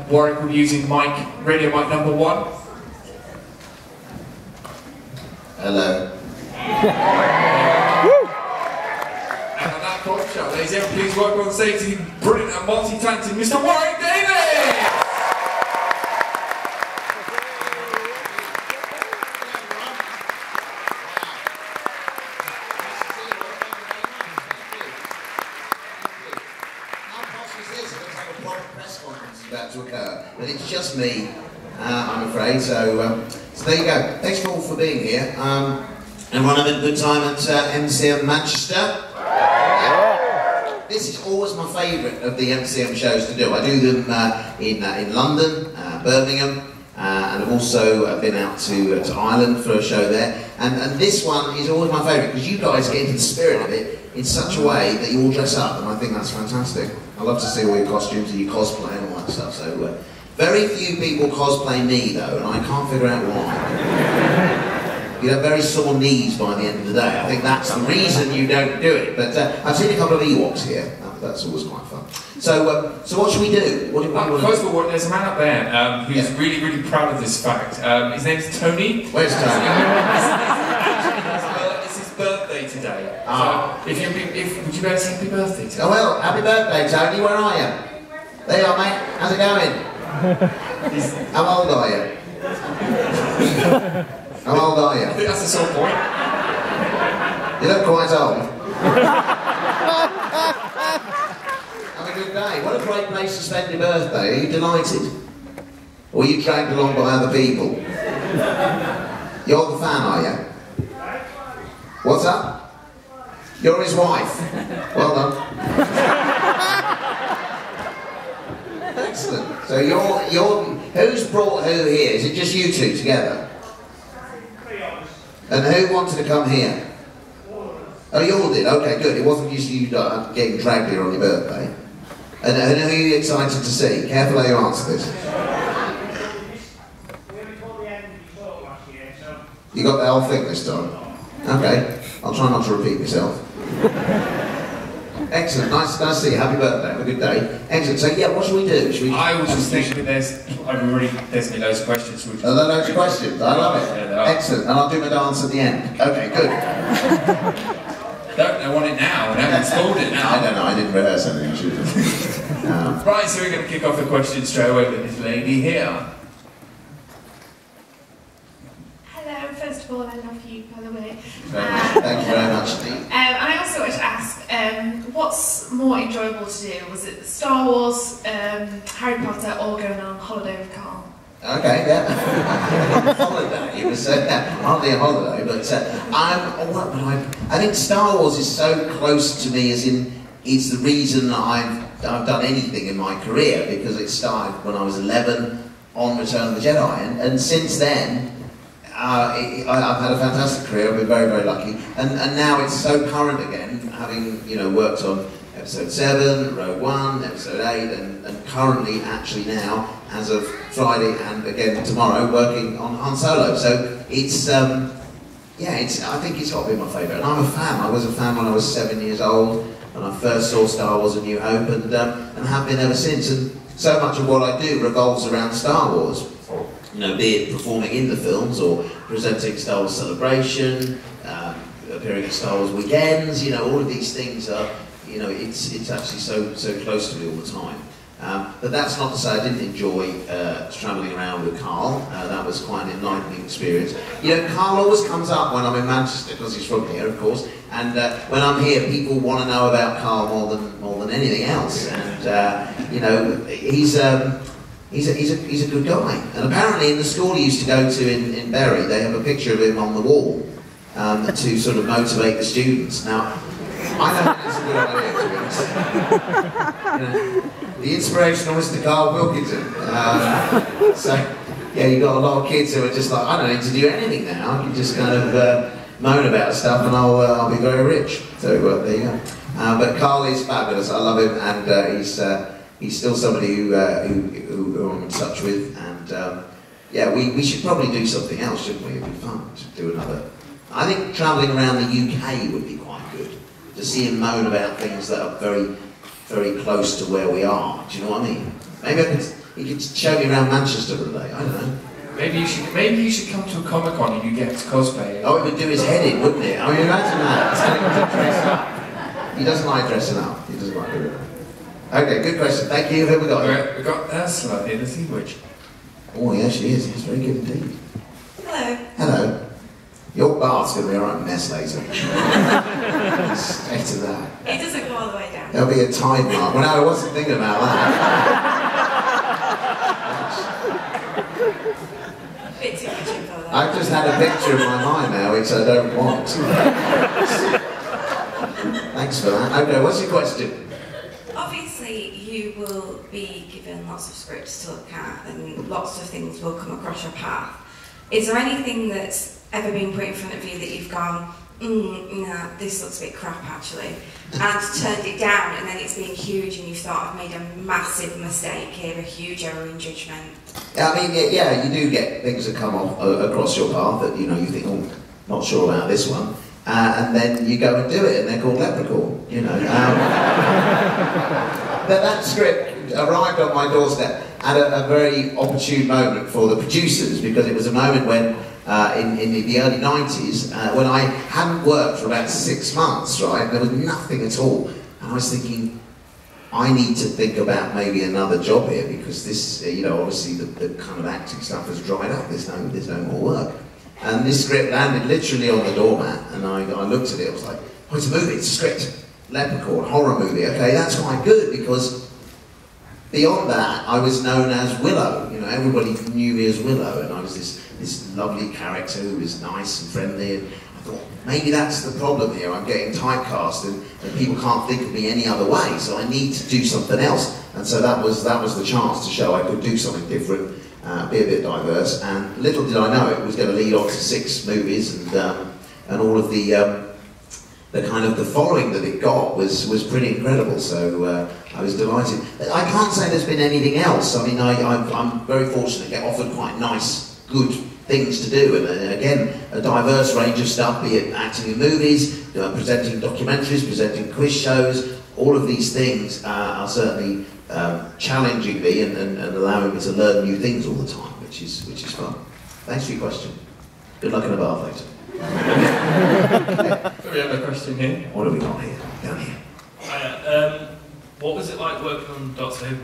Warwick will be using radio mic number 1. Hello. And on that bombshell, ladies and gentlemen, please welcome on stage the brilliant and multi-talented Mr. Warwick Davis! About to occur, but it's just me, I'm afraid, so there you go. Thanks all for being here. Everyone having a good time at MCM Manchester? Yeah. This is always my favourite of the MCM shows to do. I do them in London, Birmingham, and I've also been out to Ireland for a show there. And this one is always my favourite because you guys get into the spirit of it in such a way that you all dress up, and I think that's fantastic. I love to see all your costumes and your cosplay and all that stuff. So very few people cosplay me though, and I can't figure out why. You have very sore knees by the end of the day. I think that's the reason you don't do it. But I've seen a couple of Ewoks here. That's always quite fun. So, so what should we do? First of all, there's a man up there who's really, really proud of this fact. His name's Tony. Where's Tony? It's his birthday today. So, would you be able to say happy birthday to him? Oh well, happy birthday, Tony. Where are you? There you are, mate. How's it going? How old are you? How old are you? I think that's the sore point. You look quite old. Have a good day. What a great place to spend your birthday. Are you delighted? Or are you dragged along by other people? You're the fan, are you? What's up? You're his wife. Well done. Excellent. So who's brought who here? Is it just you two together? And who wanted to come here? Oh, you all did? Okay, good. It wasn't just you getting dragged here on your birthday. And who are you excited to see? Careful how you answer this. You got the whole thing this time? Okay. I'll try not to repeat myself. Excellent. Nice to see you. Happy birthday. Have a good day. Excellent. So, yeah, what should we do? I was just thinking there's been loads of questions. Are there loads of questions? I love it. Yeah, excellent. And I'll do my dance at the end. Okay, good. Don't want it now. I haven't installed it now. I don't know. I didn't rehearse anything. Right, so we're going to kick off the question straight away with this lady here. Hello, first of all, I love you, by the way. Thank you very much, Steve. I also wanted to ask, what's more enjoyable to do? Was it Star Wars, Harry Potter, or going on holiday with Carl? Okay, yeah. Holiday. It was hardly a holiday, but I think Star Wars is so close to me, as in it's the reason I've done anything in my career, because it started when I was 11 on Return of the Jedi, and since then I've had a fantastic career. I've been very, very lucky, and now it's so current again, having worked on Episode 7, Rogue One, Episode 8, and currently, actually now, as of Friday and again tomorrow, working on Han Solo. So it's I think it's got to be my favourite, and I'm a fan. I was a fan when I was 7 years old, when I first saw Star Wars: A New Hope, and have been ever since. And so much of what I do revolves around Star Wars. Be it performing in the films or presenting Star Wars Celebration, appearing at Star Wars weekends. All of these things are, it's actually so close to me all the time. But that's not to say I didn't enjoy travelling around with Carl. That was quite an enlightening experience. Carl always comes up when I'm in Manchester, because he's from here, of course. And when I'm here, people want to know about Carl more than anything else. And he's a good guy. And apparently, in the school he used to go to in Bury, they have a picture of him on the wall to sort of motivate the students. Now, I don't think it's a good idea, to be honest. The inspirational Mr. Carl Wilkinson. So, yeah, you've got a lot of kids who are just like, I don't need to do anything now. I can just kind of moan about stuff and I'll be very rich. So, there you go. But Carl is fabulous. I love him, and he's still somebody who I'm in touch with. And, yeah, we should probably do something else, shouldn't we? It'd be fun to do another. I think travelling around the UK would be quite good, to see him moan about things that are very, very close to where we are. Do you know what I mean? Maybe he could show me around Manchester one day. I don't know. Maybe you should come to a Comic-Con and you get to cosplay. Oh, it would do his head in, wouldn't it? I mean, imagine that. He doesn't like dressing up. He doesn't like doing that. Okay, good question. Thank you. Who have we got? We've got Ursula here, the Sea Witch. Oh, yeah, she is. Yes, very good indeed. Hello. Hello. Your bath's going to be a right mess later. Straight to that. It doesn't go all the way down. There'll be a tide mark. Well, no, I wasn't thinking about that. Bit too much info though. I've just had a picture in my mind now, which I don't want. Thanks for that. Okay, what's your question? Obviously, you will be given lots of scripts to look at and lots of things will come across your path. Is there anything that's ever been put in front of you that you've gone, nah, this looks a bit crap actually, and turned it down, and then it's been huge and you thought, I've made a massive mistake here, a huge error in judgment? I mean, yeah, you do get things that come off across your path that, you know, you think, oh, not sure about this one. And then you go and do it, and they're called Leprechaun, you know. That script arrived on my doorstep at a very opportune moment for the producers, because it was a moment when, in the early 90s, when I hadn't worked for about 6 months, right? There was nothing at all. And I was thinking, I need to think about maybe another job here, because this, you know, obviously the kind of acting stuff has dried up, there's no more work. And this script landed literally on the doormat, and I looked at it, I was like, oh, it's a movie, it's a script. Leprechaun, horror movie, okay, that's quite good, because beyond that, I was known as Willow. You know, everybody knew me as Willow, and I was this lovely character who was nice and friendly, and I thought, maybe that's the problem here, I'm getting typecast, and people can't think of me any other way, so I need to do something else. And so that was the chance to show I could do something different, be a bit diverse, and little did I know it was going to lead on to 6 movies, and all of the kind of the following that it got was pretty incredible. So I was delighted. I can't say there's been anything else. I mean, I'm very fortunate to get offered quite nice, good things to do, and again, a diverse range of stuff, be it acting in movies, presenting documentaries, presenting quiz shows. All of these things are certainly challenging me and allowing me to learn new things all the time, which is fun. Thanks for your question. Good luck in the bath later. We have a question here. What have we got here? Down here. What was it like working on Doctor Who?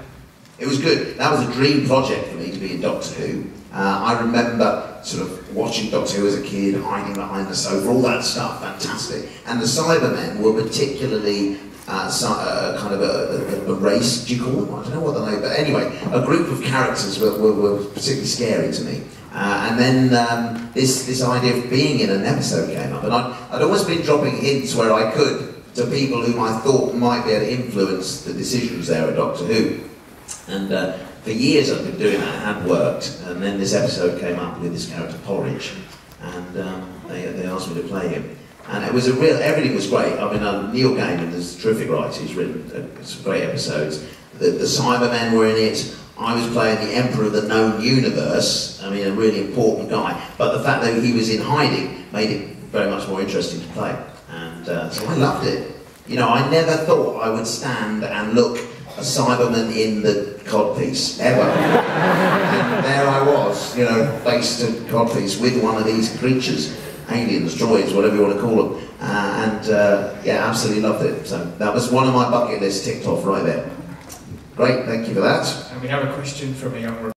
It was good. That was a dream project for me to be in Doctor Who. I remember sort of watching Doctor Who as a kid, hiding behind the sofa, all that stuff, fantastic. And the Cybermen were particularly kind of a race, do you call them? I don't know what the name, but anyway, a group of characters were particularly scary to me. And then this idea of being in an episode came up, and I'd always been dropping hints where I could to people whom I thought might be able to influence the decisions there at Doctor Who. And for years I've been doing that, it had worked, and then this episode came up with this character Porridge, and they asked me to play him. And it was everything was great. I mean, Neil Gaiman is a terrific writer, he's written some great episodes. The Cybermen were in it. I was playing the Emperor of the Known Universe, I mean, a really important guy, but the fact that he was in hiding made it very much more interesting to play. And so I loved it. You know, I never thought I would stand and look a Cyberman in the codpiece, ever. And there I was, you know, face to codpiece with one of these creatures, aliens, droids, whatever you want to call them. Yeah, absolutely loved it. So that was one of my bucket lists ticked off right there. Great, thank you for that. And we have a question from a young